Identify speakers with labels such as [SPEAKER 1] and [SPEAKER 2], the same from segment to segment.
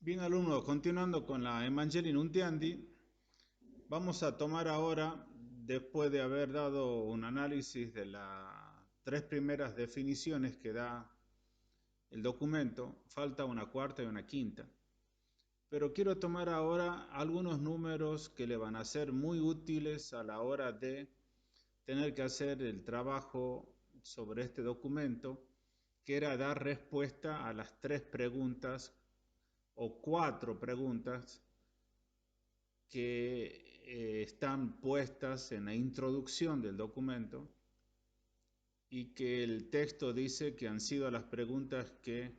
[SPEAKER 1] Bien, alumnos, continuando con la Evangelii Nuntiandi, vamos a tomar ahora, después de haber dado un análisis de las tres primeras definiciones que da el documento, falta una cuarta y una quinta. Pero quiero tomar ahora algunos números que le van a ser muy útiles a la hora de tener que hacer el trabajo sobre este documento, que era dar respuesta a las tres preguntas o cuatro preguntas que están puestas en la introducción del documento y que el texto dice que han sido las preguntas que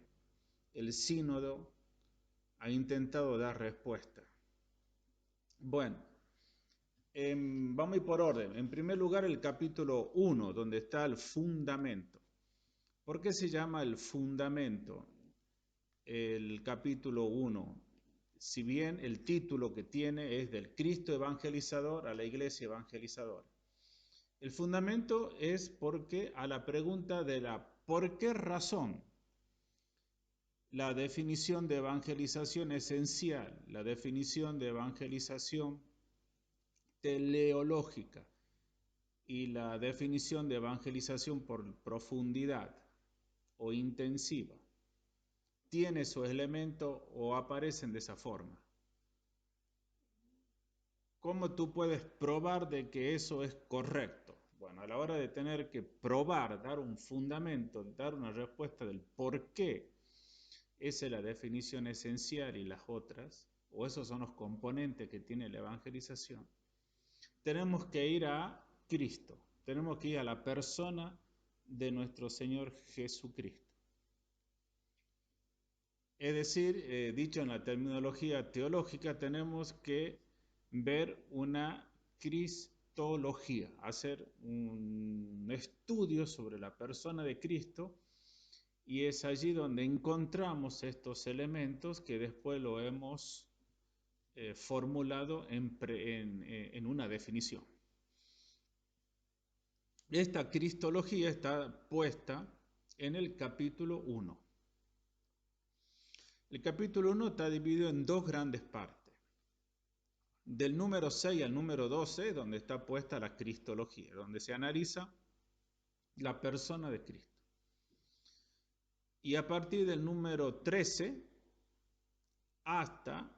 [SPEAKER 1] el sínodo ha intentado dar respuesta. Bueno, vamos a ir por orden. En primer lugar, el capítulo 1, donde está el fundamento. ¿Por qué se llama el fundamento? El capítulo 1, si bien el título que tiene es del Cristo evangelizador a la iglesia evangelizadora. El fundamento es porque a la pregunta de la ¿por qué razón? La definición de evangelización esencial, la definición de evangelización teleológica y la definición de evangelización por profundidad o intensiva tiene su elemento o aparecen de esa forma. ¿Cómo tú puedes probar de que eso es correcto? Bueno, a la hora de tener que probar, dar un fundamento, dar una respuesta del por qué, esa es la definición esencial y las otras, o esos son los componentes que tiene la evangelización, tenemos que ir a Cristo, tenemos que ir a la persona de nuestro Señor Jesucristo. Es decir, dicho en la terminología teológica, tenemos que ver una cristología, hacer un estudio sobre la persona de Cristo, y es allí donde encontramos estos elementos que después lo hemos formulado en una definición. Esta cristología está puesta en el capítulo 1. El capítulo 1 está dividido en dos grandes partes. Del número 6 al número 12, donde está puesta la cristología, donde se analiza la persona de Cristo. Y a partir del número 13 hasta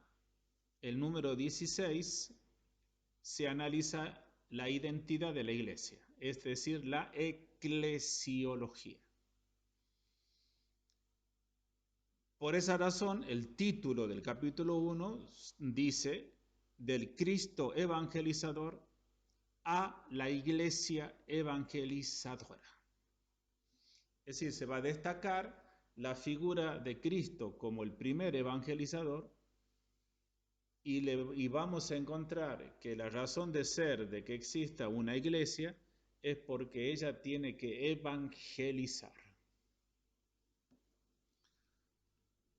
[SPEAKER 1] el número 16 se analiza la identidad de la iglesia, es decir, la eclesiología. Por esa razón, el título del capítulo 1 dice del Cristo evangelizador a la iglesia evangelizadora. Es decir, se va a destacar la figura de Cristo como el primer evangelizador y vamos a encontrar que la razón de ser de que exista una iglesia es porque ella tiene que evangelizar.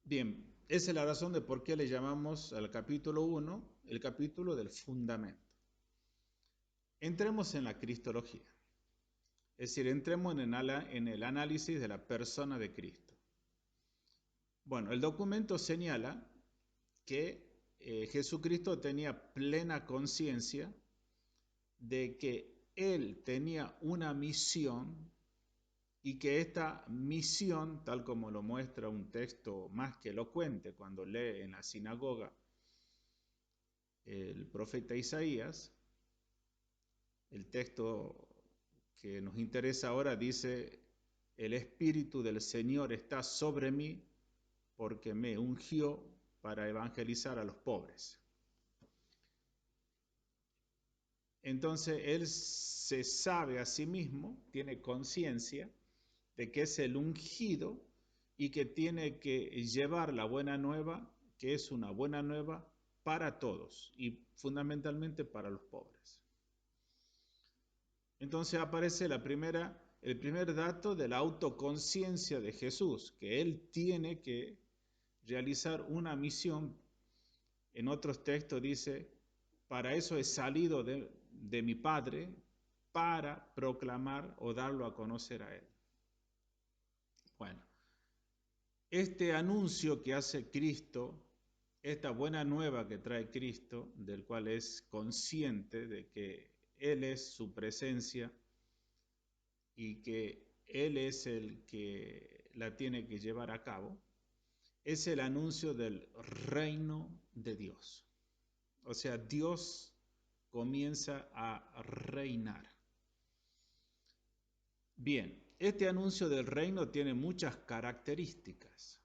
[SPEAKER 1] Bien, esa es la razón de por qué le llamamos al capítulo 1 el capítulo del fundamento. Entremos en la cristología, es decir, entremos en el análisis de la persona de Cristo. Bueno, el documento señala que Jesucristo tenía plena conciencia de que Él tenía una misión y que esta misión, tal como lo muestra un texto más que elocuente cuando lee en la sinagoga el profeta Isaías, el texto que nos interesa ahora dice, el Espíritu del Señor está sobre mí porque me ungió para evangelizar a los pobres. Entonces él se sabe a sí mismo, tiene conciencia de que es el ungido y que tiene que llevar la buena nueva, que es una buena nueva para todos y fundamentalmente para los pobres. Entonces aparece el primer dato de la autoconciencia de Jesús, que él tiene que realizar una misión. En otros textos dice, para eso he salido de mi Padre, para proclamar o darlo a conocer a Él. Bueno, este anuncio que hace Cristo esta buena nueva que trae Cristo, del cual es consciente de que Él es su presencia y que Él es el que la tiene que llevar a cabo, es el anuncio del reino de Dios. O sea, Dios comienza a reinar. Bien, este anuncio del reino tiene muchas características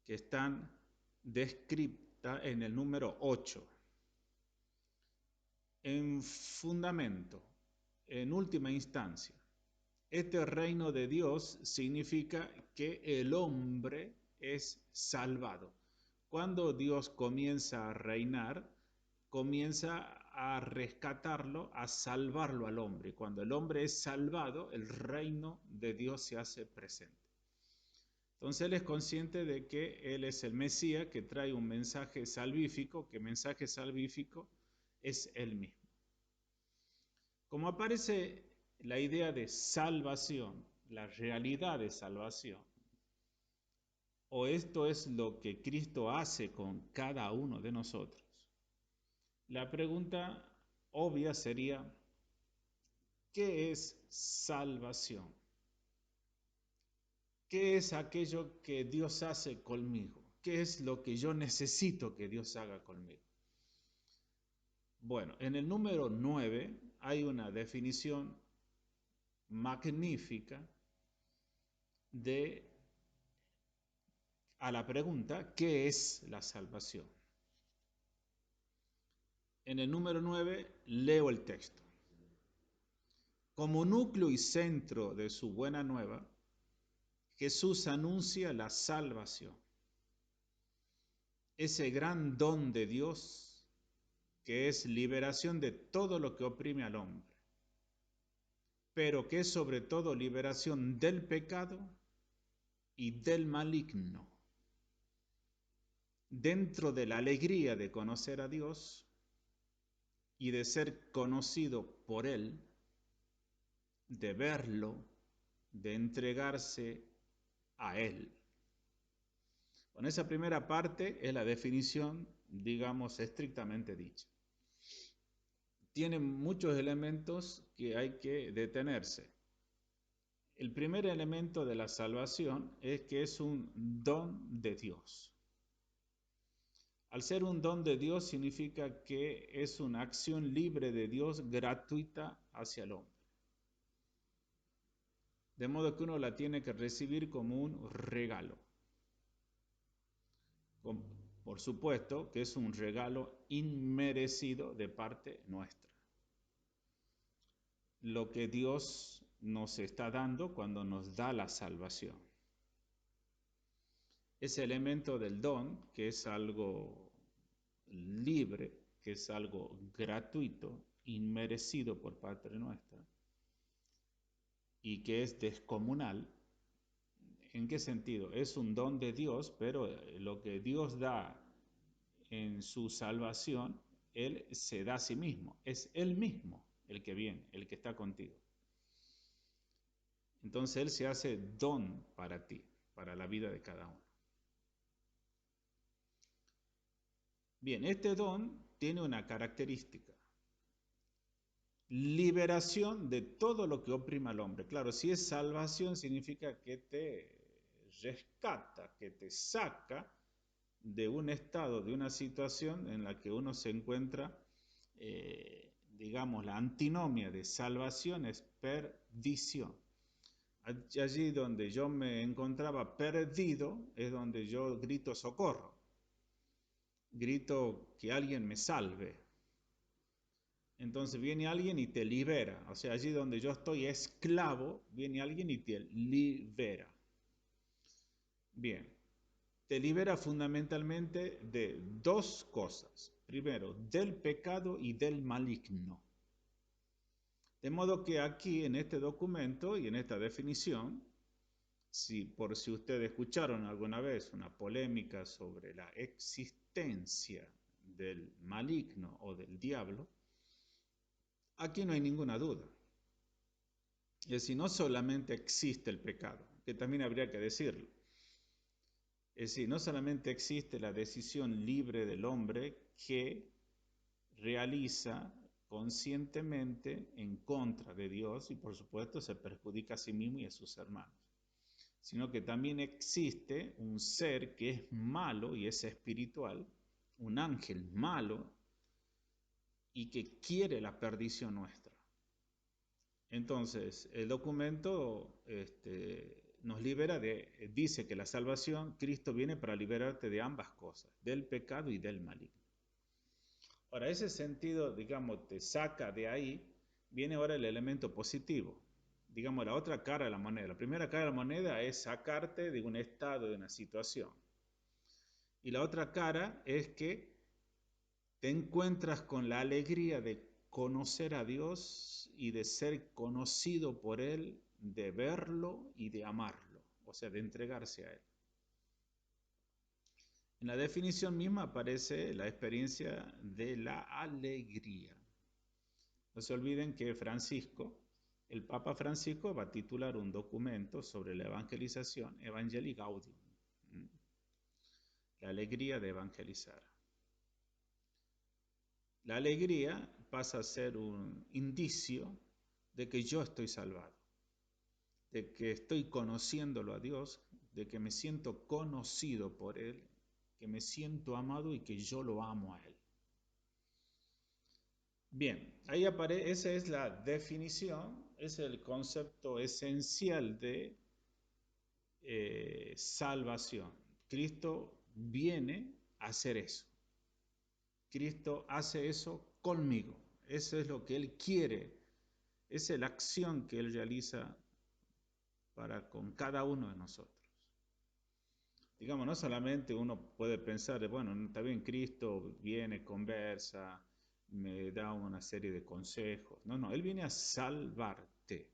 [SPEAKER 1] que están descritas en el número 8. En fundamento, en última instancia, este reino de Dios significa que el hombre es salvado. Cuando Dios comienza a reinar, comienza a rescatarlo, a salvarlo al hombre. Cuando el hombre es salvado, el reino de Dios se hace presente. Entonces él es consciente de que él es el Mesías que trae un mensaje salvífico, que mensaje salvífico es él mismo. Como aparece la idea de salvación, la realidad de salvación, o esto es lo que Cristo hace con cada uno de nosotros, la pregunta obvia sería, ¿qué es salvación? ¿Qué es aquello que Dios hace conmigo? ¿Qué es lo que yo necesito que Dios haga conmigo? Bueno, en el número 9 hay una definición magnífica a la pregunta, ¿qué es la salvación? En el número 9 leo el texto. Como núcleo y centro de su buena nueva, Jesús anuncia la salvación, ese gran don de Dios que es liberación de todo lo que oprime al hombre, pero que es sobre todo liberación del pecado y del maligno. Dentro de la alegría de conocer a Dios y de ser conocido por Él, de verlo, de entregarse a Él. Con esa primera parte es la definición, digamos, estrictamente dicha. Tiene muchos elementos que hay que detenerse. El primer elemento de la salvación es que es un don de Dios. Al ser un don de Dios significa que es una acción libre de Dios gratuita hacia el hombre. De modo que uno la tiene que recibir como un regalo. Por supuesto que es un regalo inmerecido de parte nuestra. Lo que Dios nos está dando cuando nos da la salvación. Ese elemento del don, que es algo libre, que es algo gratuito, inmerecido por parte nuestra, y que es descomunal. ¿En qué sentido? Es un don de Dios, pero lo que Dios da en su salvación, Él se da a sí mismo. Es Él mismo el que viene, el que está contigo. Entonces Él se hace don para ti, para la vida de cada uno. Bien, este don tiene una característica. Liberación de todo lo que oprima al hombre. Claro, si es salvación significa que te rescata, que te saca de un estado, de una situación en la que uno se encuentra, digamos, la antinomia de salvación es perdición. Allí donde yo me encontraba perdido es donde yo grito socorro, grito que alguien me salve. Entonces viene alguien y te libera. O sea, allí donde yo estoy esclavo, viene alguien y te libera. Bien, te libera fundamentalmente de dos cosas. Primero, del pecado y del maligno. De modo que aquí en este documento y en esta definición, por si ustedes escucharon alguna vez una polémica sobre la existencia del maligno o del diablo, aquí no hay ninguna duda. Es decir, no solamente existe el pecado, que también habría que decirlo. Es decir, no solamente existe la decisión libre del hombre que realiza conscientemente en contra de Dios y por supuesto se perjudica a sí mismo y a sus hermanos, sino que también existe un ser que es malo y es espiritual, un ángel malo y que quiere la perdición nuestra. Entonces, el documento nos libera dice que la salvación, Cristo viene para liberarte de ambas cosas, del pecado y del maligno. Ahora, ese sentido, digamos, te saca de ahí, viene ahora el elemento positivo. Digamos, la otra cara de la moneda. La primera cara de la moneda es sacarte de un estado, de una situación. Y la otra cara es que te encuentras con la alegría de conocer a Dios y de ser conocido por Él, de verlo y de amarlo, o sea, de entregarse a Él. En la definición misma aparece la experiencia de la alegría. No se olviden que Francisco, el Papa Francisco, va a titular un documento sobre la evangelización, Evangelii Gaudium, la alegría de evangelizar. La alegría pasa a ser un indicio de que yo estoy salvado, de que estoy conociéndolo a Dios, de que me siento conocido por Él, que me siento amado y que yo lo amo a Él. Bien, ahí aparece, esa es la definición, es el concepto esencial de salvación. Cristo viene a hacer eso. Cristo hace eso conmigo. Eso es lo que Él quiere. Esa es la acción que Él realiza para con cada uno de nosotros. Digamos, no solamente uno puede pensar, bueno, está bien, Cristo viene, conversa, me da una serie de consejos. No, no, Él viene a salvarte.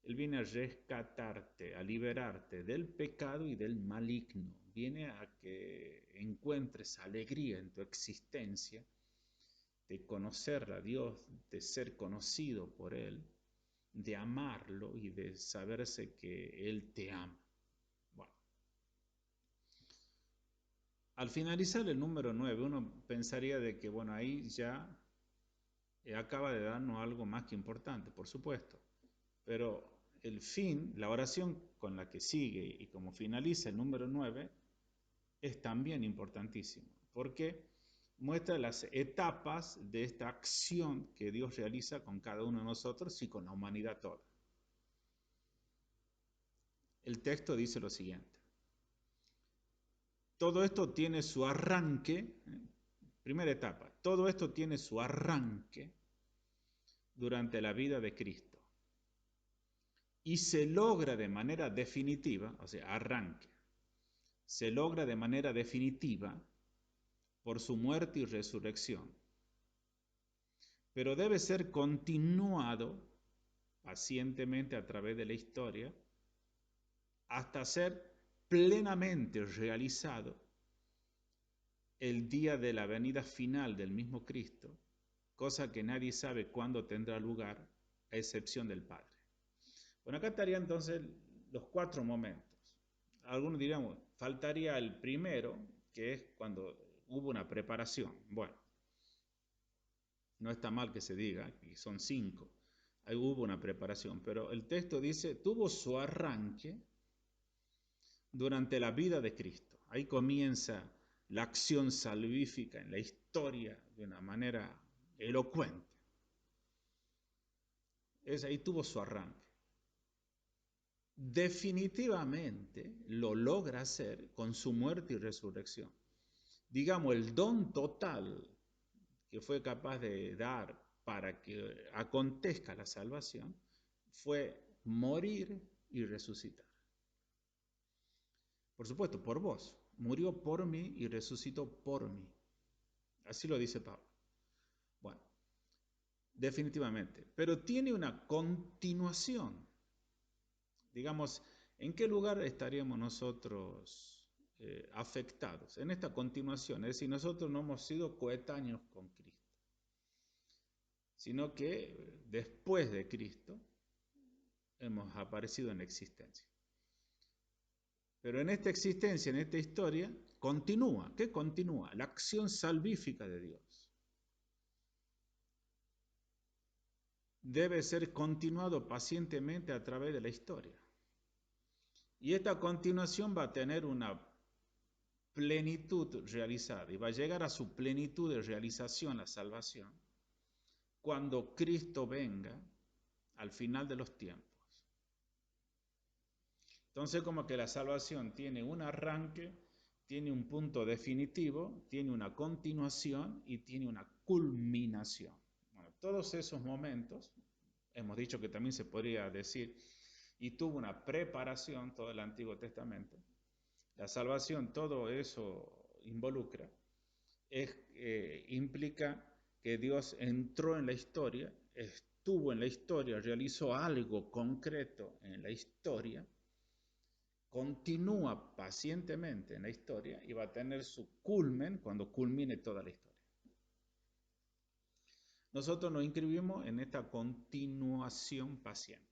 [SPEAKER 1] Él viene a rescatarte, a liberarte del pecado y del maligno. Viene a que encuentres alegría en tu existencia, de conocer a Dios, de ser conocido por Él, de amarlo y de saberse que Él te ama. Bueno, al finalizar el número 9, uno pensaría de que, bueno, ahí ya acaba de darnos algo más que importante, por supuesto. Pero el fin, la oración con la que sigue y como finaliza el número 9, es también importantísimo, porque muestra las etapas de esta acción que Dios realiza con cada uno de nosotros y con la humanidad toda. El texto dice lo siguiente. Todo esto tiene su arranque, primera etapa, todo esto tiene su arranque durante la vida de Cristo y se logra de manera definitiva, o sea, arranque, se logra de manera definitiva por su muerte y resurrección, pero debe ser continuado pacientemente a través de la historia hasta ser plenamente realizado el día de la venida final del mismo Cristo, cosa que nadie sabe cuándo tendrá lugar, a excepción del Padre. Bueno, acá estarían entonces los 4 momentos. Algunos dirían, faltaría el primero, que es cuando hubo una preparación. Bueno, no está mal que se diga, que son 5. Ahí hubo una preparación, pero el texto dice, tuvo su arranque durante la vida de Cristo. Ahí comienza la acción salvífica en la historia de una manera elocuente. Ahí tuvo su arranque. Definitivamente lo logra hacer con su muerte y resurrección. Digamos, el don total que fue capaz de dar para que acontezca la salvación fue morir y resucitar. Por supuesto, por vos. Murió por mí y resucitó por mí. Así lo dice Pablo. Bueno, definitivamente. Pero tiene una continuación. Digamos, ¿en qué lugar estaríamos nosotros afectados? En esta continuación. Es decir, nosotros no hemos sido coetáneos con Cristo, sino que después de Cristo hemos aparecido en existencia. Pero en esta existencia, en esta historia, continúa. ¿Qué continúa? La acción salvífica de Dios. Debe ser continuado pacientemente a través de la historia. Y esta continuación va a tener una plenitud realizada y va a llegar a su plenitud de realización, la salvación, cuando Cristo venga al final de los tiempos. Entonces, como que la salvación tiene un arranque, tiene un punto definitivo, tiene una continuación y tiene una culminación. Bueno, todos esos momentos, hemos dicho que también se podría decir, y tuvo una preparación todo el Antiguo Testamento. La salvación, todo eso involucra, implica que Dios entró en la historia, estuvo en la historia, realizó algo concreto en la historia, continúa pacientemente en la historia y va a tener su culmen cuando culmine toda la historia. Nosotros nos inscribimos en esta continuación paciente,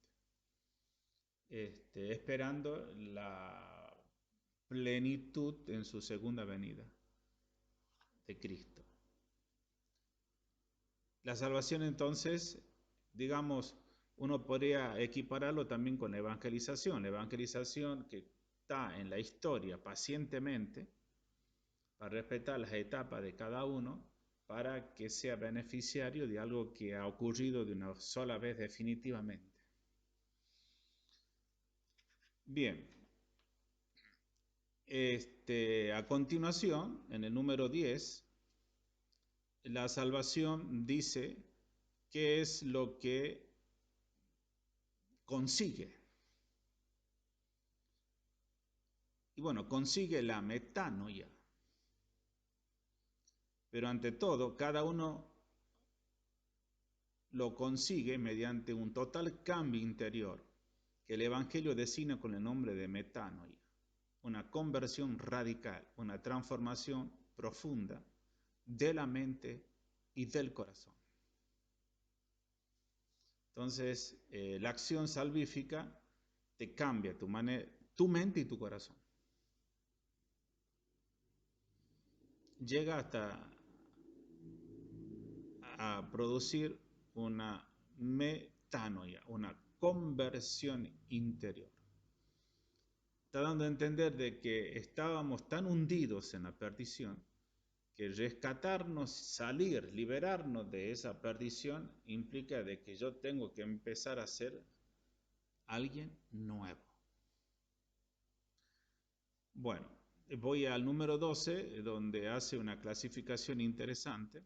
[SPEAKER 1] esperando la plenitud en su segunda venida de Cristo. La salvación entonces, digamos, uno podría equipararlo también con la evangelización. La evangelización que está en la historia pacientemente para respetar las etapas de cada uno para que sea beneficiario de algo que ha ocurrido de una sola vez definitivamente. Bien, a continuación, en el número 10, la salvación dice qué es lo que consigue. Y bueno, consigue la metanoia. Pero ante todo, cada uno lo consigue mediante un total cambio interior que el Evangelio designa con el nombre de metanoia. Una conversión radical, una transformación profunda de la mente y del corazón. Entonces, la acción salvífica te cambia tu mente y tu corazón. Llega hasta a producir una metanoia, una conversión interior. Está dando a entender de que estábamos tan hundidos en la perdición que rescatarnos, salir, liberarnos de esa perdición implica de que yo tengo que empezar a ser alguien nuevo. Bueno, voy al número 12, donde hace una clasificación interesante,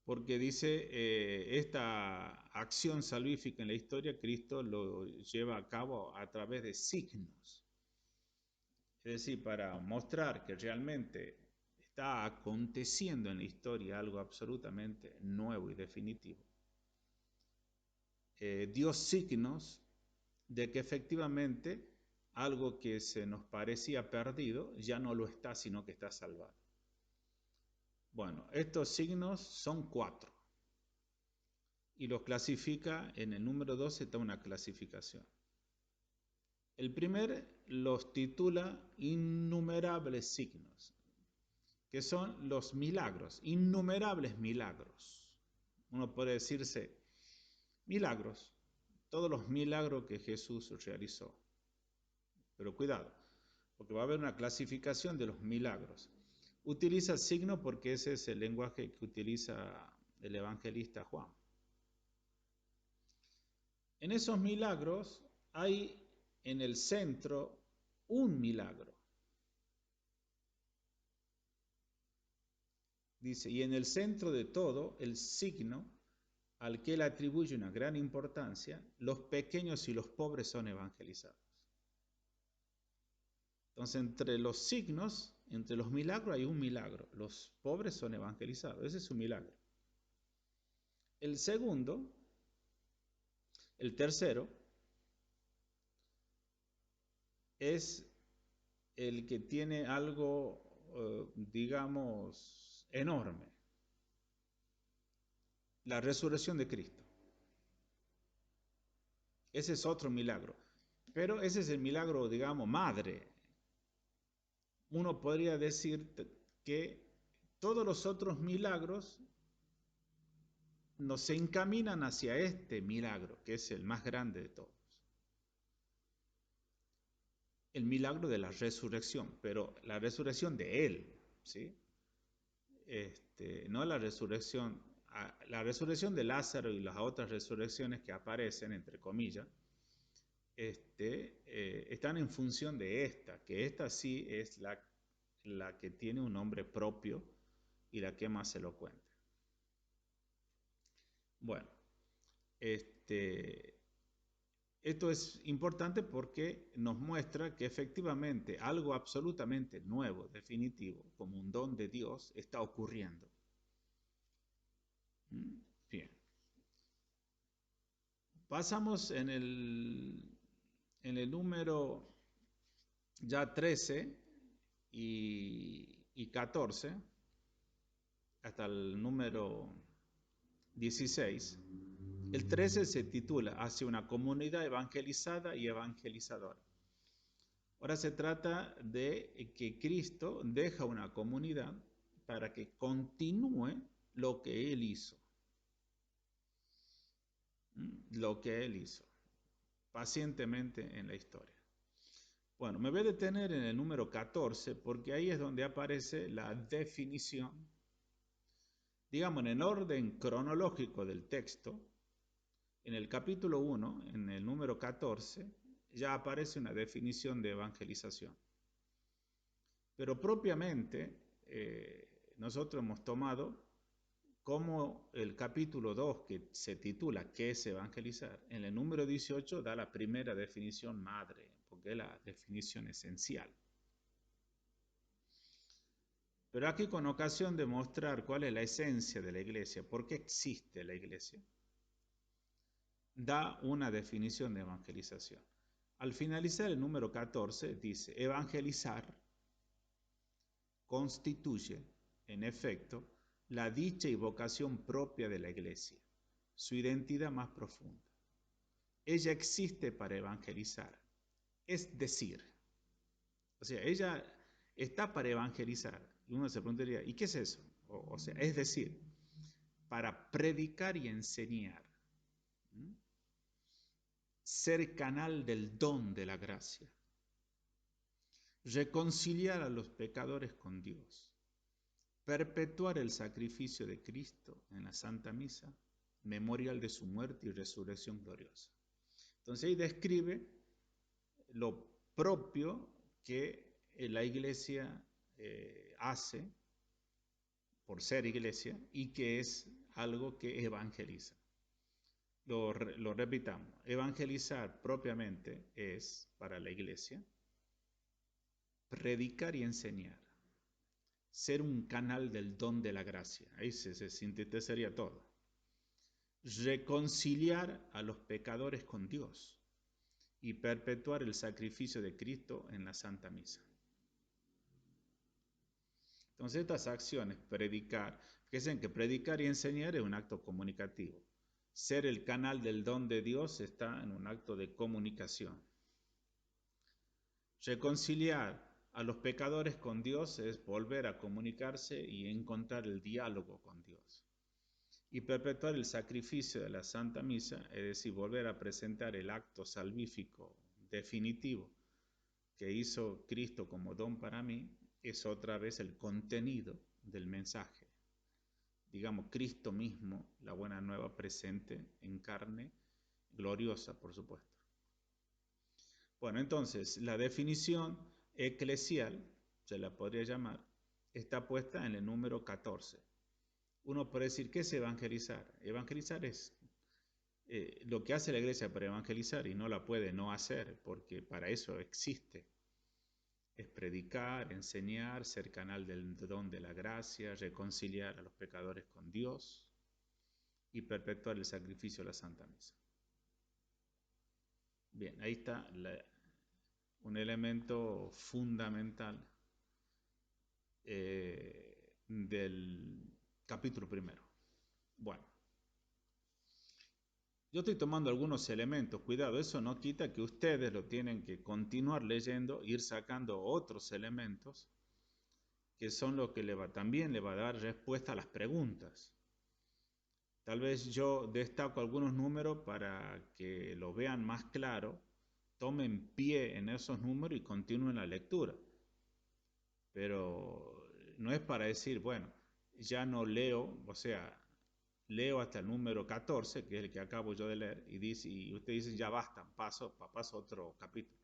[SPEAKER 1] porque dice, esta acción salvífica en la historia, Cristo lo lleva a cabo a través de signos. Es decir, para mostrar que realmente está aconteciendo en la historia algo absolutamente nuevo y definitivo. Dio signos de que efectivamente algo que se nos parecía perdido ya no lo está, sino que está salvado. Bueno, estos signos son 4 y los clasifica en el número 12, está una clasificación. El primer los titula innumerables signos, que son los milagros, innumerables milagros. Uno puede decirse milagros, todos los milagros que Jesús realizó. Pero cuidado, porque va a haber una clasificación de los milagros. Utiliza signo porque ese es el lenguaje que utiliza el evangelista Juan. En esos milagros hay en el centro un milagro. Dice, y en el centro de todo, el signo al que él atribuye una gran importancia, los pequeños y los pobres son evangelizados. Entonces, entre los signos, entre los milagros hay un milagro. Los pobres son evangelizados. Ese es un milagro. El segundo, el tercero, es el que tiene algo, digamos, enorme. La resurrección de Cristo. Ese es otro milagro. Pero ese es el milagro, digamos, madre. Uno podría decir que todos los otros milagros nos encaminan hacia este milagro, que es el más grande de todos. El milagro de la resurrección, pero la resurrección de Él, ¿sí? No la resurrección de Lázaro y las otras resurrecciones que aparecen, entre comillas, están en función de esta, que esta sí es la que tiene un nombre propio y la que más elocuente. Bueno, esto es importante porque nos muestra que efectivamente algo absolutamente nuevo, definitivo, como un don de Dios, está ocurriendo. Bien. Pasamos en el número ya 13 y 14, hasta el número 16. El 13 se titula Hacia una comunidad evangelizada y evangelizadora. Ahora se trata de que Cristo deja una comunidad para que continúe lo que Él hizo. Lo que Él hizo pacientemente en la historia. Bueno, me voy a detener en el número 14 porque ahí es donde aparece la definición, digamos, en el orden cronológico del texto. En el capítulo 1, en el número 14, ya aparece una definición de evangelización. Pero propiamente nosotros hemos tomado como el capítulo 2, que se titula ¿Qué es evangelizar? En el número 18 da la primera definición madre, porque es la definición esencial. Pero aquí, con ocasión de mostrar cuál es la esencia de la iglesia, por qué existe la iglesia, da una definición de evangelización. Al finalizar el número 14 dice, evangelizar constituye, en efecto, la dicha y vocación propia de la iglesia, su identidad más profunda. Ella existe para evangelizar, es decir, o sea, ella está para evangelizar. Y uno se preguntaría, ¿y qué es eso? O sea, es decir, para predicar y enseñar. Ser canal del don de la gracia. Reconciliar a los pecadores con Dios. Perpetuar el sacrificio de Cristo en la Santa Misa, memorial de su muerte y resurrección gloriosa. Entonces ahí describe lo propio que la iglesia hace por ser iglesia y que es algo que evangeliza. Lo repitamos, evangelizar propiamente es para la iglesia predicar y enseñar, ser un canal del don de la gracia, ahí se sintetizaría todo, reconciliar a los pecadores con Dios y perpetuar el sacrificio de Cristo en la Santa Misa. Entonces estas acciones, predicar, fíjense que predicar y enseñar es un acto comunicativo. Ser el canal del don de Dios está en un acto de comunicación. Reconciliar a los pecadores con Dios es volver a comunicarse y encontrar el diálogo con Dios. Y perpetuar el sacrificio de la Santa Misa, es decir, volver a presentar el acto salvífico definitivo que hizo Cristo como don para mí, es otra vez el contenido del mensaje. Digamos, Cristo mismo, la buena nueva presente en carne, gloriosa, por supuesto. Bueno, entonces, la definición eclesial, se la podría llamar, está puesta en el número 14. Uno puede decir, ¿qué es evangelizar? Evangelizar es lo que hace la iglesia para evangelizar y no la puede no hacer, porque para eso existe. Es predicar, enseñar, ser canal del don de la gracia, reconciliar a los pecadores con Dios y perpetuar el sacrificio de la Santa Misa. Bien, ahí está un elemento fundamental del capítulo primero. Bueno, Yo estoy tomando algunos elementos, cuidado, eso no quita que ustedes lo tienen que continuar leyendo, ir sacando otros elementos que son lo que también le va a dar respuesta a las preguntas. Tal vez yo destaco algunos números para que lo vean más claro, tomen pie en esos números y continúen la lectura. Pero no es para decir, bueno, ya no leo, o sea, leo hasta el número 14, que es el que acabo yo de leer, y usted dice, ya basta, paso a otro capítulo.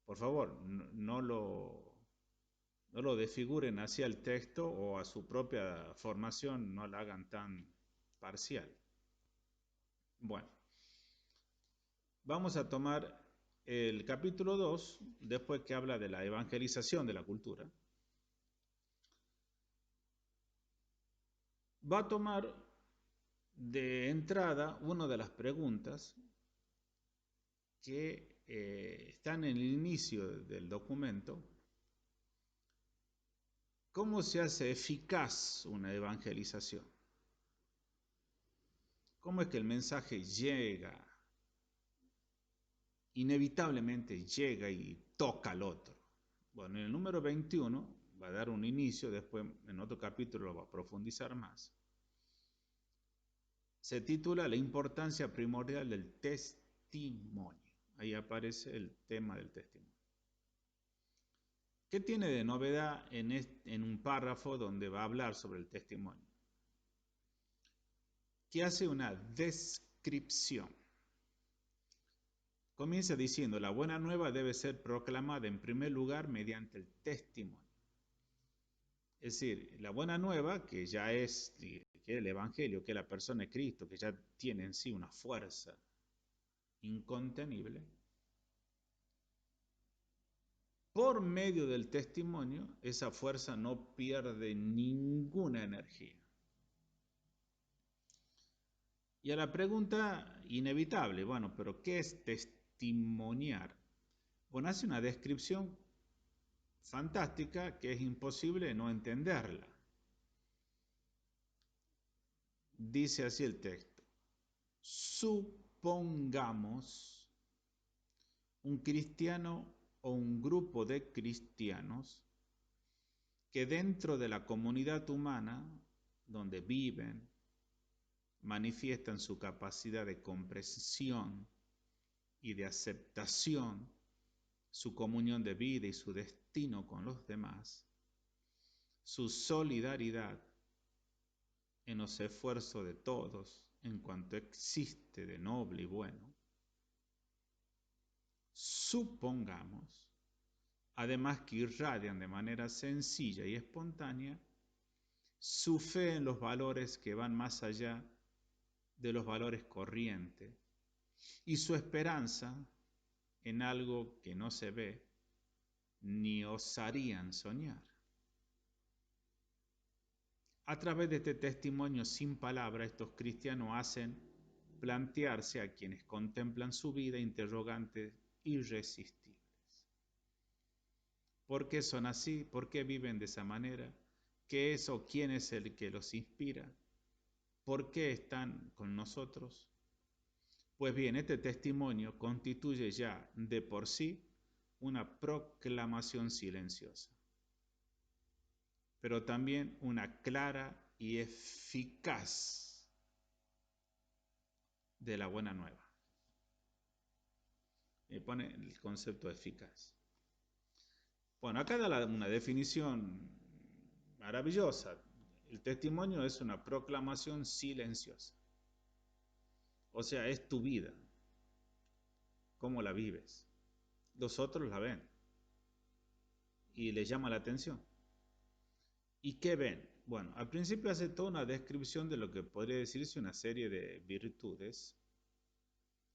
[SPEAKER 1] Por favor, no lo desfiguren hacia el texto o a su propia formación, no la hagan tan parcial. Bueno, vamos a tomar el capítulo 2, después que habla de la evangelización de la cultura. Va a tomar de entrada una de las preguntas que están en el inicio del documento. ¿Cómo se hace eficaz una evangelización? ¿Cómo es que el mensaje llega? Inevitablemente llega y toca al otro. Bueno, en el número 21 va a dar un inicio, después en otro capítulo lo va a profundizar más. Se titula La importancia primordial del testimonio. Ahí aparece el tema del testimonio. ¿Qué tiene de novedad en un párrafo donde va a hablar sobre el testimonio? Que hace una descripción. Comienza diciendo, la buena nueva debe ser proclamada en primer lugar mediante el testimonio. Es decir, la buena nueva, que ya es que el Evangelio, que es la persona de Cristo, que ya tiene en sí una fuerza incontenible, por medio del testimonio, esa fuerza no pierde ninguna energía. Y a la pregunta inevitable, bueno, pero ¿qué es testimoniar? Bueno, hace una descripción fantástica que es imposible no entenderla. Dice así el texto. Supongamos un cristiano o un grupo de cristianos que dentro de la comunidad humana donde viven, manifiestan su capacidad de comprensión y de aceptación, su comunión de vida y su destino con los demás, su solidaridad en los esfuerzos de todos en cuanto existe de noble y bueno. Supongamos, además que irradian de manera sencilla y espontánea su fe en los valores que van más allá de los valores corrientes y su esperanza en algo que no se ve ni osarían soñar. A través de este testimonio sin palabra, estos cristianos hacen plantearse a quienes contemplan su vida interrogantes irresistibles. ¿Por qué son así? ¿Por qué viven de esa manera? ¿Qué es o quién es el que los inspira? ¿Por qué están con nosotros? Pues bien, este testimonio constituye ya de por sí una proclamación silenciosa, pero también una clara y eficaz de la buena nueva. Me pone el concepto eficaz. Bueno, acá da una definición maravillosa. El testimonio es una proclamación silenciosa. O sea, es tu vida. ¿Cómo la vives? Los otros la ven y les llama la atención. ¿Y qué ven? Bueno, al principio hace toda una descripción de lo que podría decirse una serie de virtudes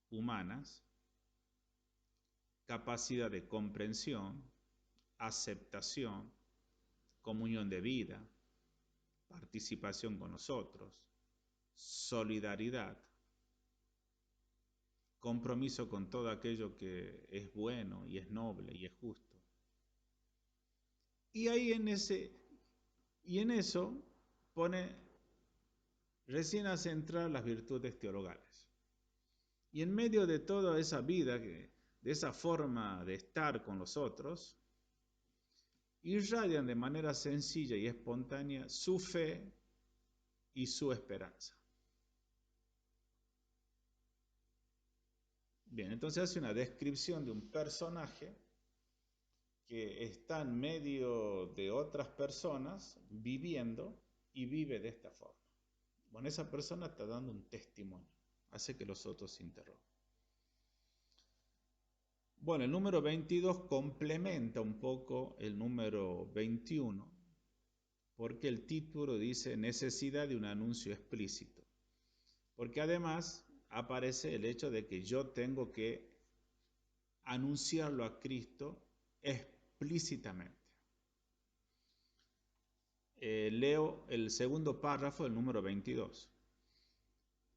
[SPEAKER 1] humanas, capacidad de comprensión, aceptación, comunión de vida, participación con nosotros, solidaridad, compromiso con todo aquello que es bueno y es noble y es justo. Y ahí en eso pone, recién hace entrar las virtudes teologales. Y en medio de toda esa vida, de esa forma de estar con los otros, irradian de manera sencilla y espontánea su fe y su esperanza. Bien, entonces hace una descripción de un personaje que está en medio de otras personas viviendo y vive de esta forma. Bueno, esa persona está dando un testimonio, hace que los otros se interroguen. Bueno, el número 22 complementa un poco el número 21, porque el título dice necesidad de un anuncio explícito. Porque además aparece el hecho de que yo tengo que anunciarlo a Cristo explícitamente. Leo el segundo párrafo del número 22.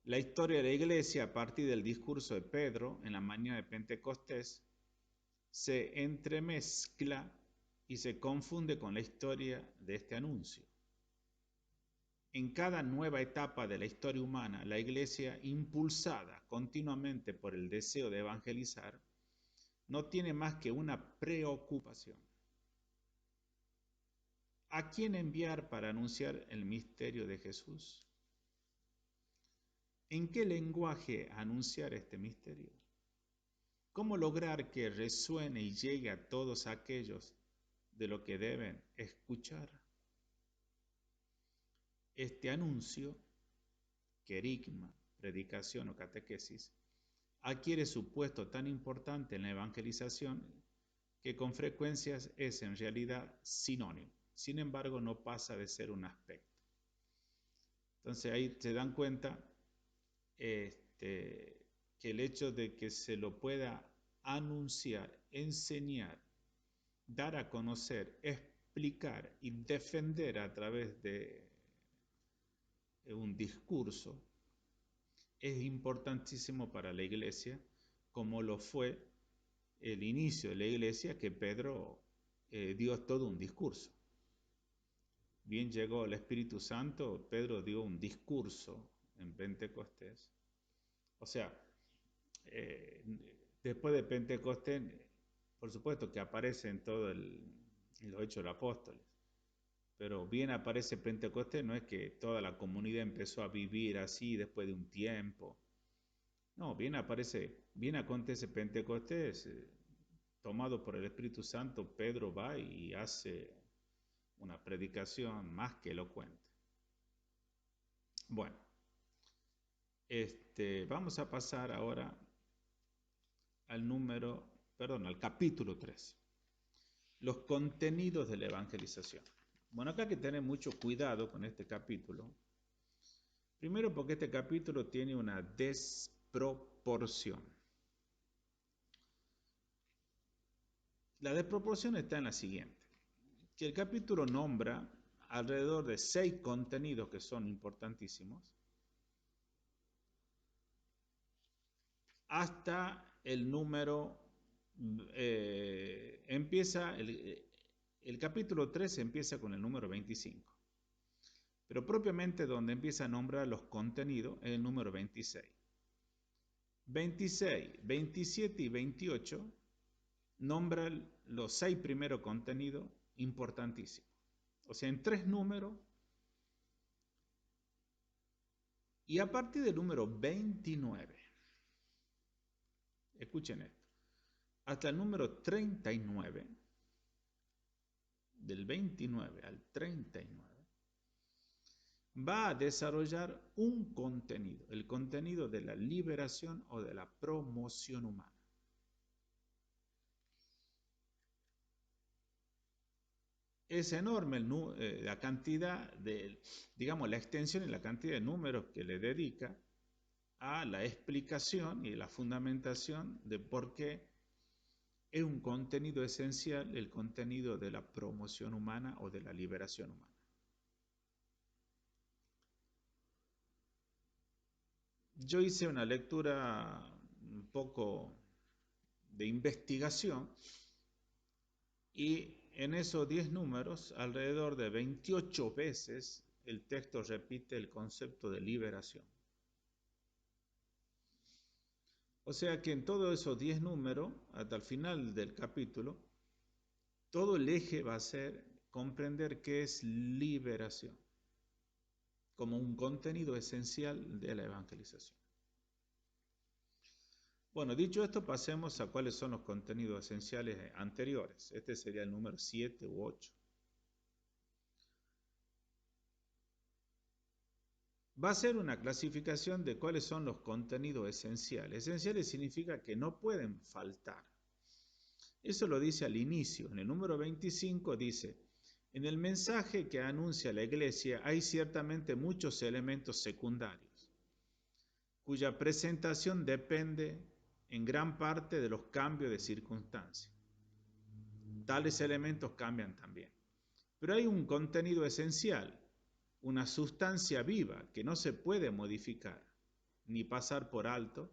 [SPEAKER 1] La historia de la iglesia, a partir del discurso de Pedro en la mañana de Pentecostés, se entremezcla y se confunde con la historia de este anuncio. En cada nueva etapa de la historia humana, la iglesia, impulsada continuamente por el deseo de evangelizar, no tiene más que una preocupación. ¿A quién enviar para anunciar el misterio de Jesús? ¿En qué lenguaje anunciar este misterio? ¿Cómo lograr que resuene y llegue a todos aquellos de lo que deben escuchar? Este anuncio, querigma, predicación o catequesis, adquiere su puesto tan importante en la evangelización que con frecuencias es en realidad sinónimo. Sin embargo, no pasa de ser un aspecto. Entonces ahí se dan cuenta que el hecho de que se lo pueda anunciar, enseñar, dar a conocer, explicar y defender a través de un discurso es importantísimo para la iglesia, como lo fue el inicio de la iglesia, que Pedro dio todo un discurso. Bien llegó el Espíritu Santo, Pedro dio un discurso en Pentecostés. O sea, después de Pentecostés, por supuesto que aparece en todo los Hechos de los Apóstoles, pero bien aparece Pentecostés, no es que toda la comunidad empezó a vivir así después de un tiempo. No, bien acontece Pentecostés, tomado por el Espíritu Santo, Pedro va y hace una predicación más que elocuente. Bueno, vamos a pasar ahora al capítulo 3. Los contenidos de la evangelización. Bueno, acá hay que tener mucho cuidado con este capítulo. Primero porque este capítulo tiene una desproporción. La desproporción está en la siguiente, que el capítulo nombra alrededor de 6 contenidos que son importantísimos, hasta el número, el capítulo 3 empieza con el número 25, pero propiamente donde empieza a nombrar los contenidos es el número 26. 26, 27 y 28 nombran los 6 primeros contenidos importantísimos. O sea, en 3 números. Y a partir del número 29, escuchen esto, hasta el número 39, del 29 al 39, va a desarrollar un contenido, el contenido de la liberación o de la promoción humana. Es enorme la cantidad la extensión y la cantidad de números que le dedica a la explicación y la fundamentación de por qué es un contenido esencial el contenido de la promoción humana o de la liberación humana. Yo hice una lectura un poco de investigación y en esos 10 números, alrededor de 28 veces, el texto repite el concepto de liberación. O sea que en todos esos 10 números, hasta el final del capítulo, todo el eje va a ser comprender qué es liberación, como un contenido esencial de la evangelización. Bueno, dicho esto, pasemos a cuáles son los contenidos esenciales anteriores. Este sería el número 7 u 8. Va a ser una clasificación de cuáles son los contenidos esenciales. Esenciales significa que no pueden faltar. Eso lo dice al inicio. En el número 25 dice, en el mensaje que anuncia la iglesia hay ciertamente muchos elementos secundarios, cuya presentación depende en gran parte de los cambios de circunstancia. Tales elementos cambian también. Pero hay un contenido esencial, una sustancia viva que no se puede modificar ni pasar por alto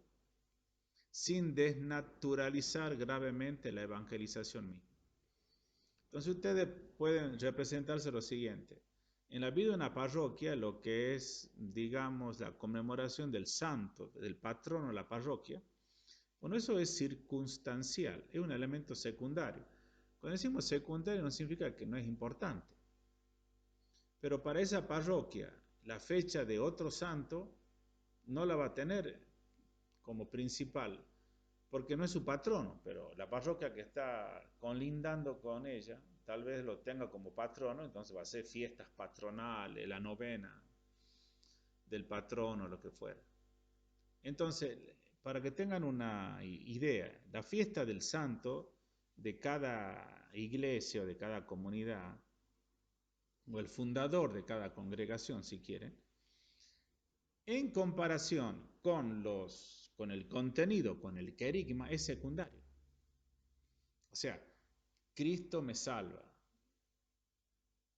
[SPEAKER 1] sin desnaturalizar gravemente la evangelización misma. Entonces ustedes pueden representarse lo siguiente. En la vida de una parroquia, lo que es, digamos, la conmemoración del santo, del patrono de la parroquia, bueno, eso es circunstancial, es un elemento secundario. Cuando decimos secundario no significa que no es importante. Pero para esa parroquia, la fecha de otro santo no la va a tener como principal, porque no es su patrono, pero la parroquia que está colindando con ella, tal vez lo tenga como patrono, entonces va a ser fiestas patronales, la novena del patrono, lo que fuera. Entonces, para que tengan una idea, la fiesta del santo de cada iglesia o de cada comunidad, o el fundador de cada congregación, si quieren, en comparación con el contenido, con el querigma, es secundario. O sea, Cristo me salva,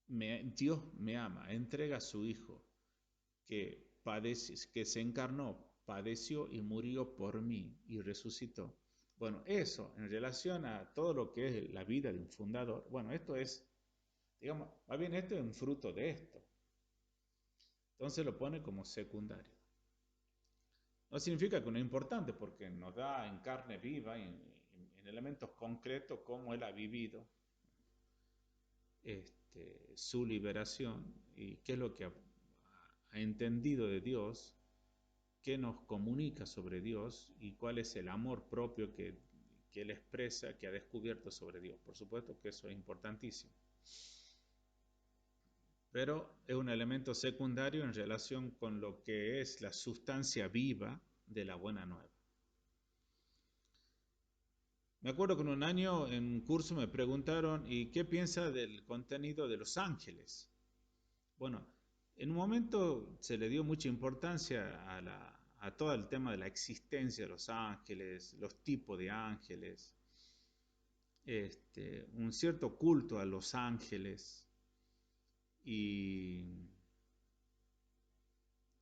[SPEAKER 1] Dios me ama, entrega a su Hijo, que se encarnó, padeció y murió por mí y resucitó. Bueno, eso en relación a todo lo que es la vida de un fundador, bueno, esto es, digamos, más bien esto es un fruto de esto. Entonces lo pone como secundario. No significa que no es importante porque nos da en carne viva, en elementos concretos, cómo él ha vivido su liberación y qué es lo que ha entendido de Dios, qué nos comunica sobre Dios y cuál es el amor propio que él expresa, que ha descubierto sobre Dios. Por supuesto que eso es importantísimo. Pero es un elemento secundario en relación con lo que es la sustancia viva de la buena nueva. Me acuerdo que en un año en un curso me preguntaron, ¿y qué piensa del contenido de los ángeles? Bueno, en un momento se le dio mucha importancia a todo el tema de la existencia de los ángeles, los tipos de ángeles, un cierto culto a los ángeles y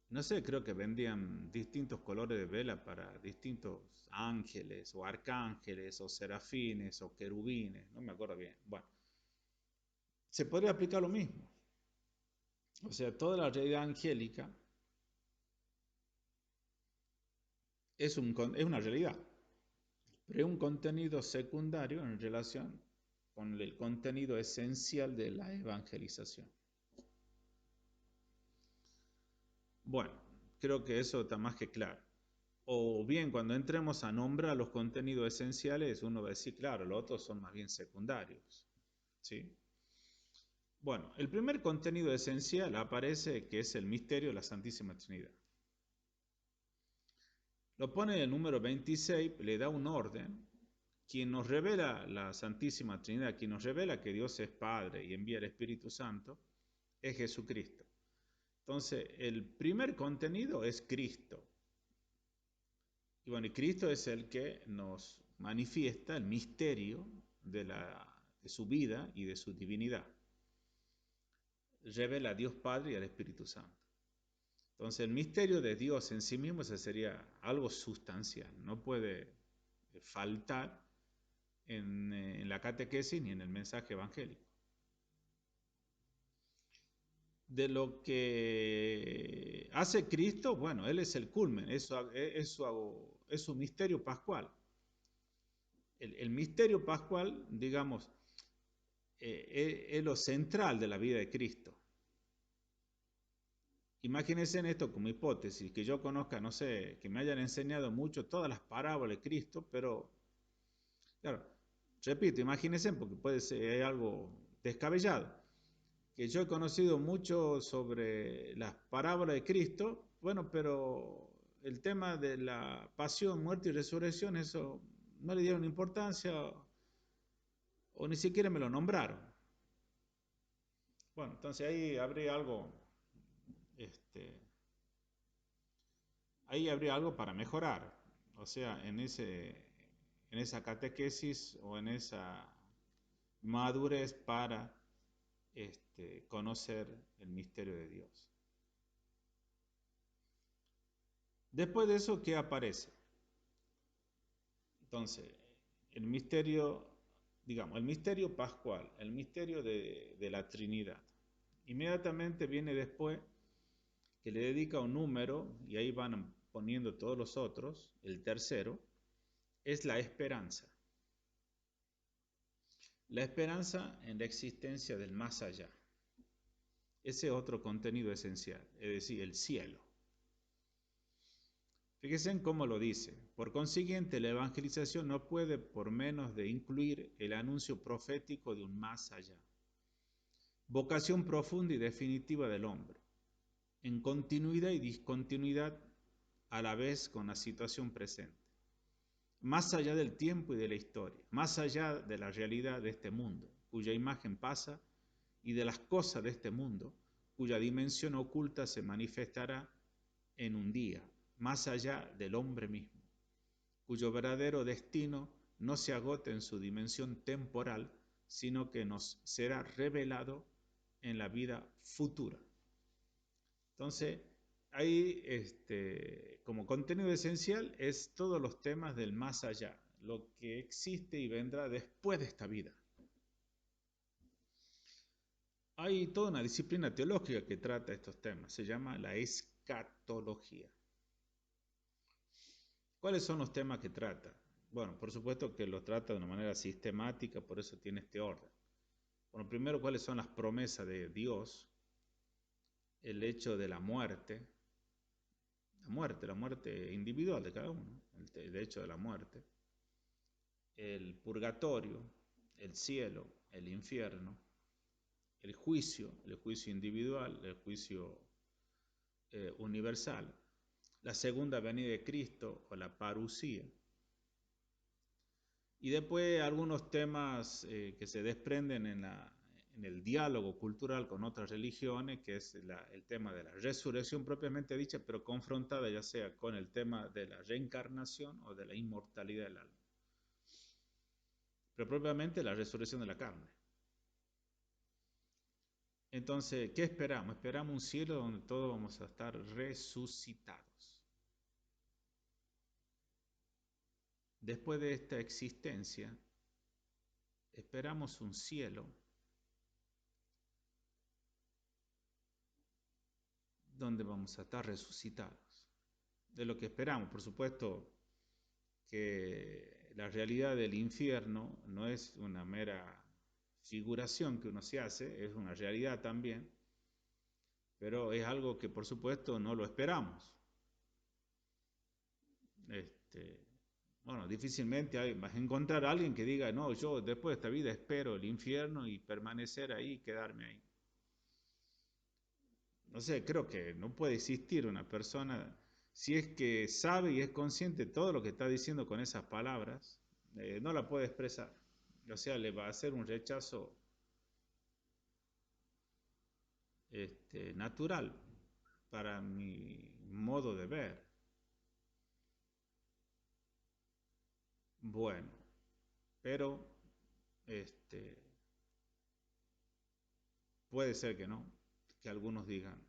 [SPEAKER 1] no sé, creo que vendían distintos colores de vela para distintos ángeles o arcángeles o serafines o querubines, no me acuerdo bien. Bueno, se podría aplicar lo mismo. O sea, toda la realidad angélica es una realidad, pero es un contenido secundario en relación con el contenido esencial de la evangelización. Bueno, creo que eso está más que claro. O bien, cuando entremos a nombrar los contenidos esenciales, uno va a decir, claro, los otros son más bien secundarios. ¿Sí? Bueno, el primer contenido esencial aparece que es el misterio de la Santísima Trinidad. Lo pone en el número 26, le da un orden. Quien nos revela la Santísima Trinidad, quien nos revela que Dios es Padre y envía el Espíritu Santo, es Jesucristo. Entonces, el primer contenido es Cristo. Y bueno, Cristo es el que nos manifiesta el misterio de su vida y de su divinidad. Revela a Dios Padre y al Espíritu Santo. Entonces, el misterio de Dios en sí mismo ese sería algo sustancial. No puede faltar en la catequesis ni en el mensaje evangélico. De lo que hace Cristo, bueno, Él es el culmen, es es un misterio pascual. El misterio pascual, digamos, es lo central de la vida de Cristo. Imagínense en esto como hipótesis, que yo conozca, no sé, que me hayan enseñado mucho todas las parábolas de Cristo, pero, claro, repito, imagínense porque puede ser algo descabellado, que yo he conocido mucho sobre las parábolas de Cristo, bueno, pero el tema de la pasión, muerte y resurrección, eso no le dieron importancia o ni siquiera me lo nombraron. Bueno, entonces este, ahí habría algo para mejorar. O sea, en esa catequesis o en esa madurez para conocer el misterio de Dios. Después de eso, ¿qué aparece? Entonces, el misterio, digamos, el misterio pascual, el misterio de la Trinidad. Inmediatamente viene después que le dedica un número, y ahí van poniendo todos los otros, el tercero, es la esperanza. La esperanza en la existencia del más allá. Ese otro contenido esencial, es decir, el cielo. Fíjense en cómo lo dice. Por consiguiente, la evangelización no puede por menos de incluir el anuncio profético de un más allá. Vocación profunda y definitiva del hombre, en continuidad y discontinuidad a la vez con la situación presente. Más allá del tiempo y de la historia, más allá de la realidad de este mundo, cuya imagen pasa, y de las cosas de este mundo, cuya dimensión oculta se manifestará en un día, más allá del hombre mismo, cuyo verdadero destino no se agota en su dimensión temporal, sino que nos será revelado en la vida futura. Entonces, ahí, como contenido esencial, es todos los temas del más allá, lo que existe y vendrá después de esta vida. Hay toda una disciplina teológica que trata estos temas, se llama la escatología. ¿Cuáles son los temas que trata? Bueno, por supuesto que los trata de una manera sistemática, por eso tiene este orden. Bueno, primero, ¿cuáles son las promesas de Dios? El hecho de la muerte individual de cada uno, el hecho de la muerte, el purgatorio, el cielo, el infierno, el juicio individual, el juicio universal, la segunda venida de Cristo o la parusía. Y después algunos temas que se desprenden en el diálogo cultural con otras religiones, que es el tema de la resurrección propiamente dicha, pero confrontada ya sea con el tema de la reencarnación o de la inmortalidad del alma. Pero propiamente la resurrección de la carne. Entonces, ¿qué esperamos? Esperamos un cielo donde todos vamos a estar resucitados. Después de esta existencia, esperamos un cielo donde vamos a estar resucitados. De lo que esperamos, por supuesto que la realidad del infierno no es una mera figuración que uno se hace, es una realidad también, pero es algo que por supuesto no lo esperamos. Bueno, difícilmente vas a encontrar a alguien que diga, no, yo después de esta vida espero el infierno y permanecer ahí, quedarme ahí. No sé, creo que no puede existir una persona, si es que sabe y es consciente de todo lo que está diciendo con esas palabras, no la puede expresar. O sea, le va a hacer un rechazo natural para mi modo de ver. Bueno, pero puede ser que no, que algunos digan,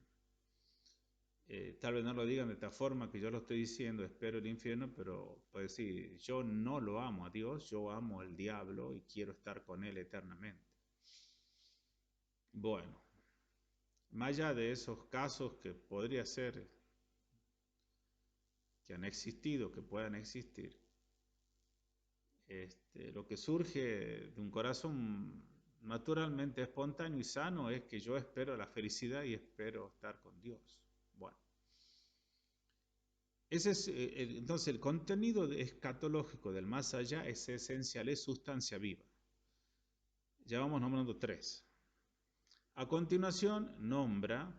[SPEAKER 1] tal vez no lo digan de esta forma que yo lo estoy diciendo, espero el infierno, pero puede decir, yo no lo amo a Dios, yo amo al diablo y quiero estar con él eternamente. Bueno, más allá de esos casos que podría ser que han existido, que puedan existir, lo que surge de un corazón naturalmente espontáneo y sano es que yo espero la felicidad y espero estar con Dios. Bueno, ese es, entonces el contenido escatológico del más allá es esencial, es sustancia viva. Ya vamos nombrando 3. A continuación nombra,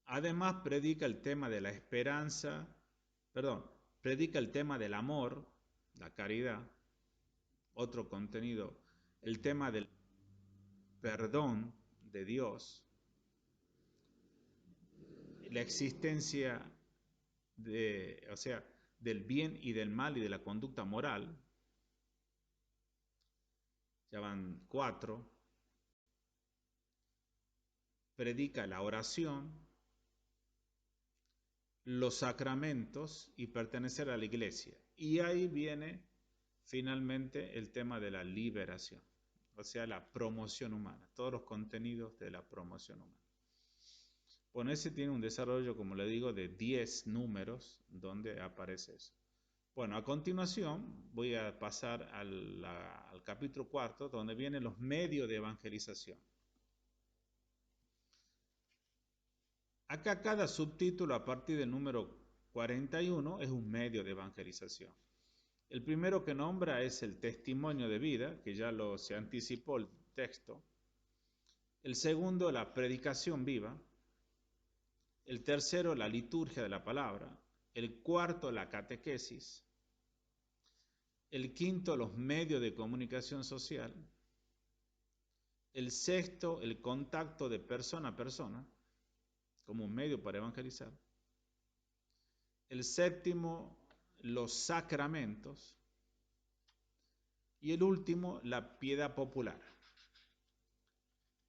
[SPEAKER 1] además predica el tema de la esperanza, predica el tema del amor, la caridad, otro contenido, el tema del perdón de Dios, la existencia del bien y del mal y de la conducta moral. Ya van 4. Predica la oración, los sacramentos y pertenecer a la iglesia. Y ahí viene finalmente el tema de la liberación, o sea, la promoción humana, todos los contenidos de la promoción humana. Bueno, ese tiene un desarrollo, como le digo, de 10 números donde aparece eso. Bueno, a continuación voy a pasar al capítulo 4, donde vienen los medios de evangelización. Acá cada subtítulo a partir del número 41 es un medio de evangelización. El primero que nombra es el testimonio de vida, que ya se anticipó el texto. El segundo, la predicación viva. El tercero, la liturgia de la palabra. El cuarto, la catequesis. El quinto, los medios de comunicación social. El sexto, el contacto de persona a persona, como un medio para evangelizar. El séptimo, los sacramentos. Y el último, la piedad popular.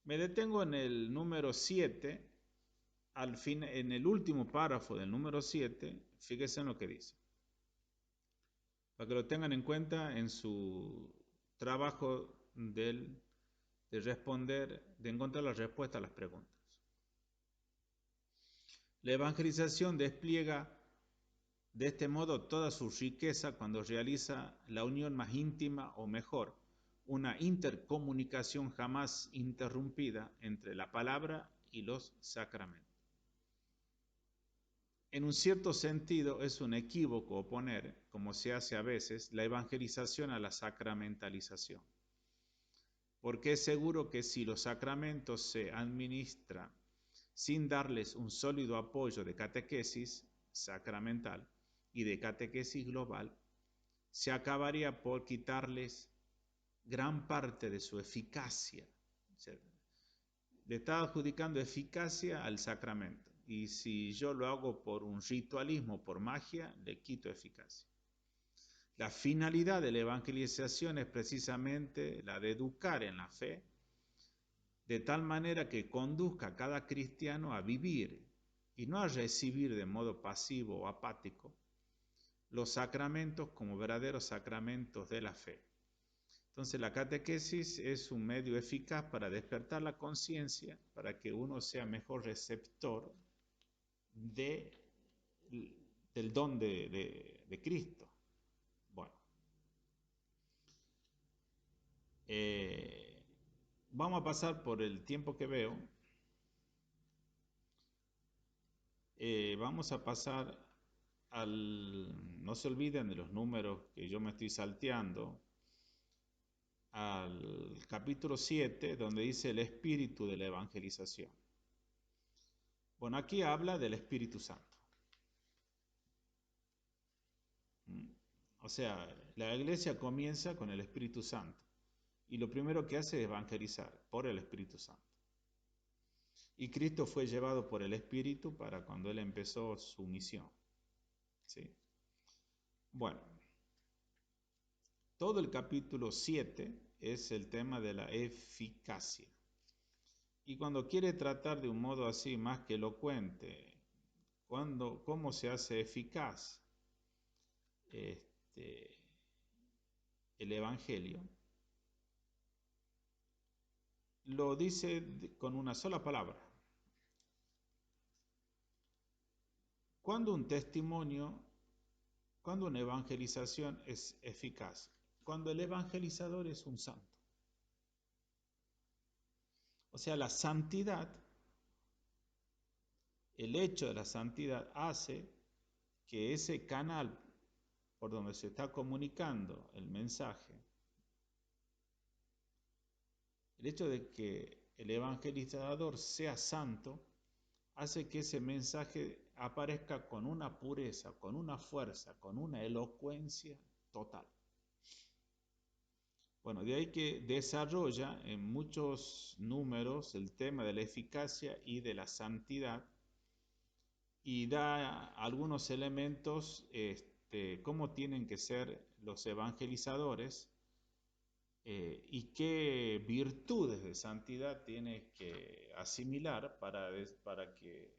[SPEAKER 1] Me detengo en el número 7, en el último párrafo del número 7, fíjense en lo que dice. Para que lo tengan en cuenta en su trabajo de encontrar la respuesta a las preguntas. La evangelización despliega de este modo toda su riqueza cuando realiza la unión más íntima o mejor, una intercomunicación jamás interrumpida entre la palabra y los sacramentos. En un cierto sentido es un equívoco oponer, como se hace a veces, la evangelización a la sacramentalización, porque es seguro que si los sacramentos se administran sin darles un sólido apoyo de catequesis sacramental y de catequesis global, se acabaría por quitarles gran parte de su eficacia. Le está adjudicando eficacia al sacramento. Y si yo lo hago por un ritualismo, por magia, le quito eficacia. La finalidad de la evangelización es precisamente la de educar en la fe, de tal manera que conduzca a cada cristiano a vivir y no a recibir de modo pasivo o apático los sacramentos como verdaderos sacramentos de la fe. Entonces la catequesis es un medio eficaz para despertar la conciencia, para que uno sea mejor receptor del don de Cristo. Bueno, vamos a pasar por el tiempo que veo. Vamos a pasar no se olviden de los números que yo me estoy salteando, al capítulo 7, donde dice el espíritu de la evangelización. Bueno, aquí habla del Espíritu Santo. O sea, la iglesia comienza con el Espíritu Santo y lo primero que hace es evangelizar por el Espíritu Santo. Y Cristo fue llevado por el Espíritu para cuando Él empezó su misión. ¿Sí? Bueno, todo el capítulo 7 es el tema de la eficacia. Y cuando quiere tratar de un modo así más que elocuente, cómo se hace eficaz el Evangelio, lo dice con una sola palabra. ¿Cuándo un testimonio, cuándo una evangelización es eficaz? Cuando el evangelizador es un santo. O sea, la santidad, el hecho de la santidad hace que ese canal por donde se está comunicando el mensaje, el hecho de que el evangelizador sea santo, hace que ese mensaje aparezca con una pureza, con una fuerza, con una elocuencia total. Bueno, de ahí que desarrolla en muchos números el tema de la eficacia y de la santidad y da algunos elementos, cómo tienen que ser los evangelizadores y qué virtudes de santidad tiene que asimilar para que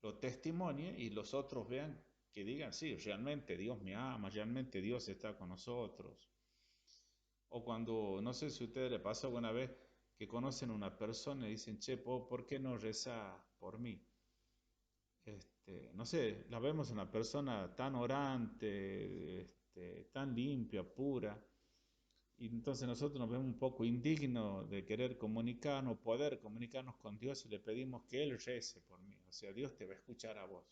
[SPEAKER 1] lo testimonie y los otros vean que digan, sí, realmente Dios me ama, realmente Dios está con nosotros. O cuando, no sé si a ustedes les pasó alguna vez que conocen a una persona y dicen, che, ¿por qué no reza por mí? No sé, la vemos una persona tan orante, tan limpia, pura, y entonces nosotros nos vemos un poco indignos de querer comunicarnos, poder comunicarnos con Dios y le pedimos que Él rece por mí. O sea, Dios te va a escuchar a vos.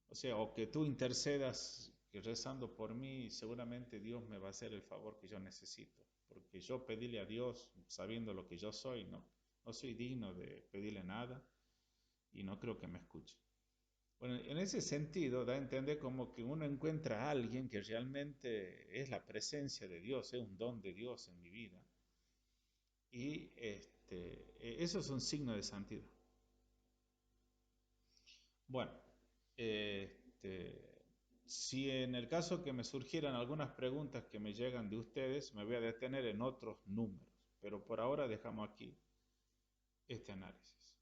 [SPEAKER 1] O sea, o que tú intercedas que rezando por mí, seguramente Dios me va a hacer el favor que yo necesito. Porque yo pedirle a Dios, sabiendo lo que yo soy, no soy digno de pedirle nada y no creo que me escuche. Bueno, en ese sentido da a entender como que uno encuentra a alguien que realmente es la presencia de Dios, es un don de Dios en mi vida. Y eso es un signo de santidad. Bueno, si en el caso que me surgieran algunas preguntas que me llegan de ustedes, me voy a detener en otros números, pero por ahora dejamos aquí este análisis.